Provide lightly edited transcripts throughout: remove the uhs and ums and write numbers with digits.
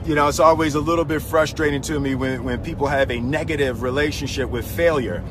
You know, it's always a little bit frustrating to me when people have a negative relationship with failure.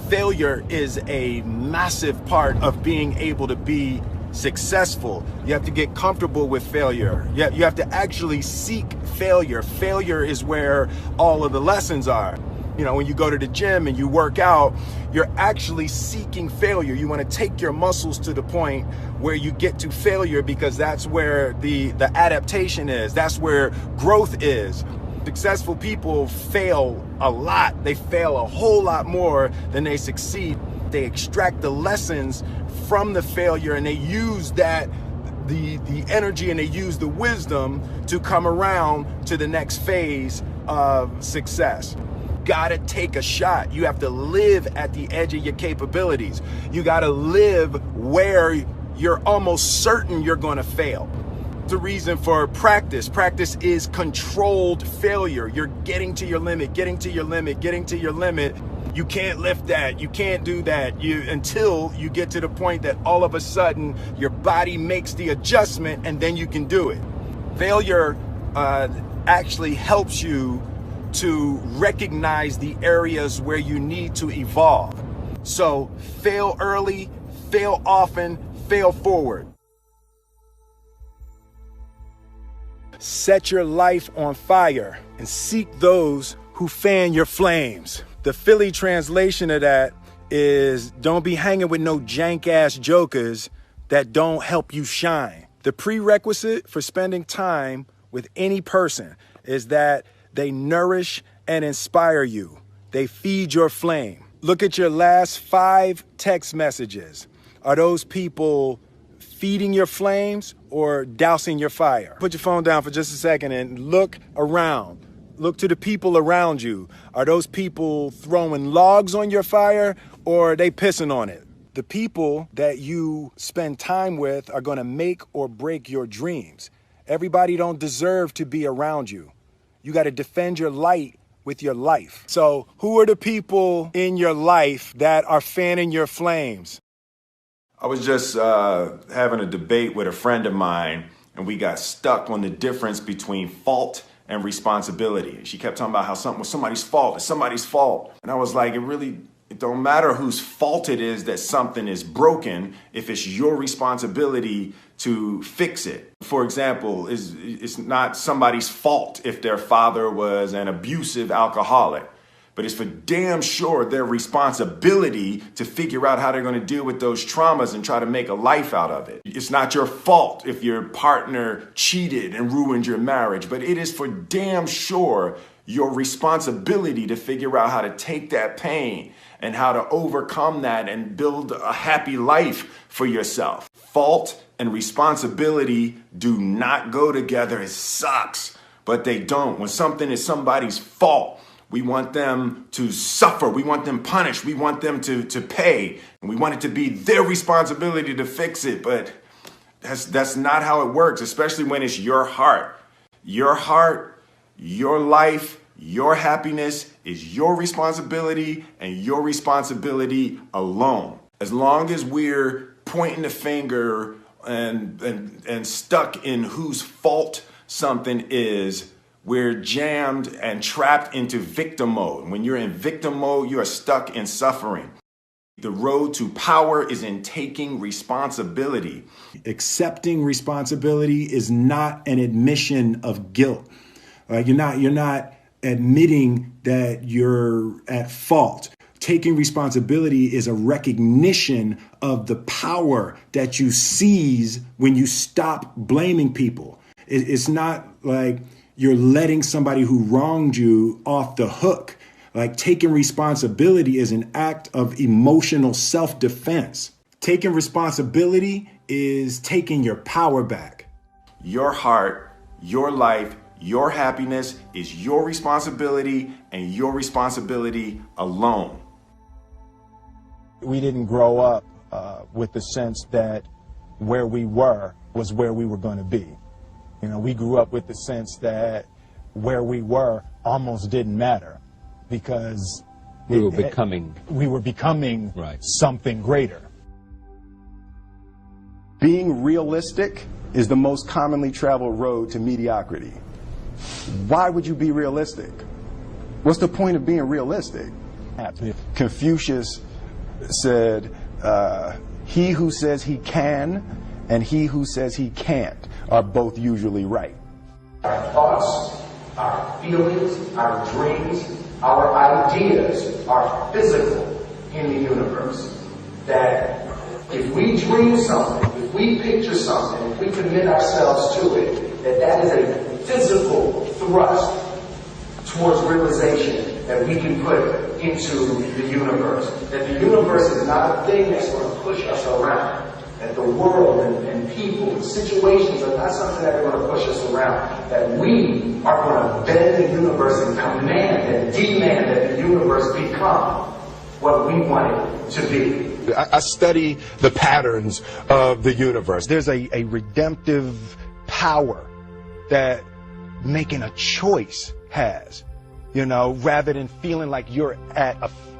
Failure is a massive part of being able to be successful. You have to get comfortable with failure. You have to actually seek failure. Failure is where all of the lessons are. You know, when you go to the gym and you work out, you're actually seeking failure. You want to take your muscles to the point where you get to failure, because that's where the adaptation is. That's where growth is. Successful people fail a lot. They fail a whole lot more than they succeed. They extract the lessons from the failure, and they use that, the energy, and they use the wisdom to come around to the next phase of success. Gotta take a shot. You have to live at the edge of your capabilities. You gotta live where you're almost certain you're gonna fail. The reason for practice. Practice is controlled failure. You're getting to your limit, getting to your limit, getting to your limit. You can't lift that. You can't do that. Until you get to the point that all of a sudden your body makes the adjustment, and then you can do it. Failure actually helps you to recognize the areas where you need to evolve. So fail early, fail often, fail forward. Set your life on fire and seek those who fan your flames. The Philly translation of that is, don't be hanging with no jank ass jokers that don't help you shine. The prerequisite for spending time with any person is that they nourish and inspire you. They feed your flame. Look at your last 5 text messages. Are those people feeding your flames or dousing your fire? Put your phone down for just a second and look around. Look to the people around you. Are those people throwing logs on your fire, or are they pissing on it? The people that you spend time with are going to make or break your dreams. Everybody don't deserve to be around you. You got to defend your light with your life. So who are the people in your life that are fanning your flames? I was just having a debate with a friend of mine, and we got stuck on the difference between fault and responsibility. She kept talking about how something was somebody's fault. It's somebody's fault. And I was like, it don't matter whose fault it is that something is broken if it's your responsibility to fix it. For example, it's not somebody's fault if their father was an abusive alcoholic, but it's for damn sure their responsibility to figure out how they're going to deal with those traumas and try to make a life out of it. It's not your fault if your partner cheated and ruined your marriage, but it is for damn sure your responsibility to figure out how to take that pain and how to overcome that and build a happy life for yourself. Fault and responsibility do not go together. It sucks, but they don't. When something is somebody's fault, we want them to suffer. We want them punished. We want them to pay. And we want it to be their responsibility to fix it. But that's not how it works, especially when it's your heart. Your heart, your life, your happiness is your responsibility and your responsibility alone. As long as we're pointing the finger and stuck in whose fault something is, we're jammed and trapped into victim mode. When you're in victim mode, you are stuck in suffering. The road to power is in taking responsibility. Accepting responsibility is not an admission of guilt. You're not admitting that you're at fault. Taking responsibility is a recognition of the power that you seize when you stop blaming people. It's not like you're letting somebody who wronged you off the hook. Like, taking responsibility is an act of emotional self-defense. Taking responsibility is taking your power back. Your heart, your life, your happiness is your responsibility and your responsibility alone. We didn't grow up with the sense that where we were was where we were going to be. You know, we grew up with the sense that where we were almost didn't matter because we were becoming right. Something greater. Being realistic is the most commonly traveled road to mediocrity. Why would you be realistic? What's the point of being realistic? Confucius said, he who says he can and he who says he can't are both usually right. Our thoughts, our feelings, our dreams, our ideas are physical in the universe. That if we dream something, if we picture something, if we commit ourselves to it, that is a physical thrust towards realization that we can put into the universe. That the universe is not a thing that's going to push us around. That the world and people and situations are not something that are going to push us around. That we are going to bend the universe and command and demand that the universe become what we want it to be. I study the patterns of the universe. There's a redemptive power that making a choice has, rather than feeling like you're at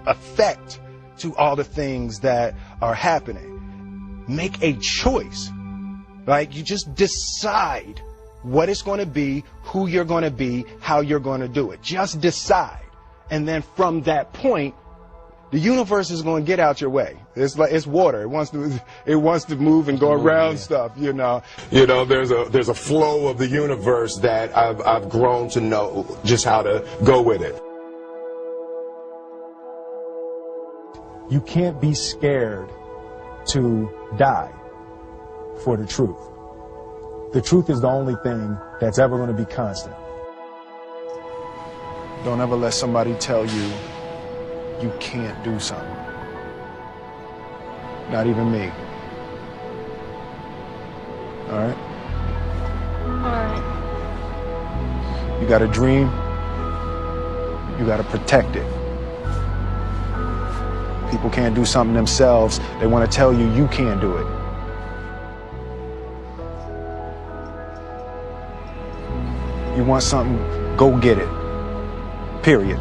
effect to all the things that are happening. Make a choice. Like, you just decide what it's going to be, who you're going to be, how you're going to do it. Just decide. And then from that point, the universe is going to get out your way. It's like, it's water. It wants to move and go around stuff, There's a flow of the universe that I've grown to know just how to go with it. You can't be scared to die for the truth. The truth is the only thing that's ever going to be constant. Don't ever let somebody tell you you can't do something. Not even me. All right? All right. You got a dream, you got to protect it. People can't do something themselves. They want to tell you you can't do it. You want something, go get it. Period.